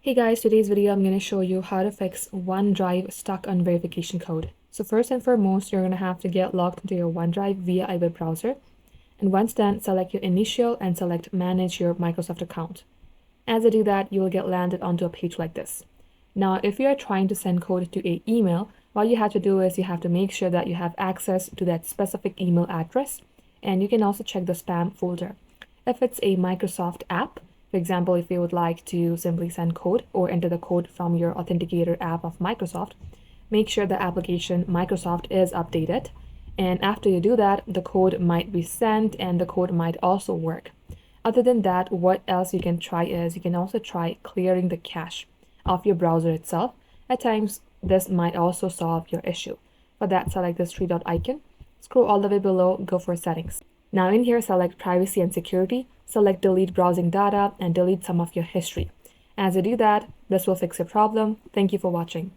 Hey guys, today's video I'm going to show you how to fix OneDrive stuck on verification code. So first and foremost, you're going to have to get logged into your OneDrive via a web browser. And once done, select your initial and select manage your Microsoft account. As you do that, you will get landed onto a page like this. Now, if you are trying to send code to an email, what you have to do is you have to make sure that you have access to that specific email address. And you can also check the spam folder. If it's a Microsoft app, for example, if you would like to simply send code or enter the code from your Authenticator app of Microsoft, make sure the application Microsoft is updated. And after you do that, the code might be sent and the code might also work. Other than that, what else you can try is you can also try clearing the cache of your browser itself. At times, this might also solve your issue. For that, select this three dot icon, scroll all the way below, go for settings. Now in here, select privacy and security, select delete browsing data and delete some of your history. As you do that, this will fix your problem. Thank you for watching.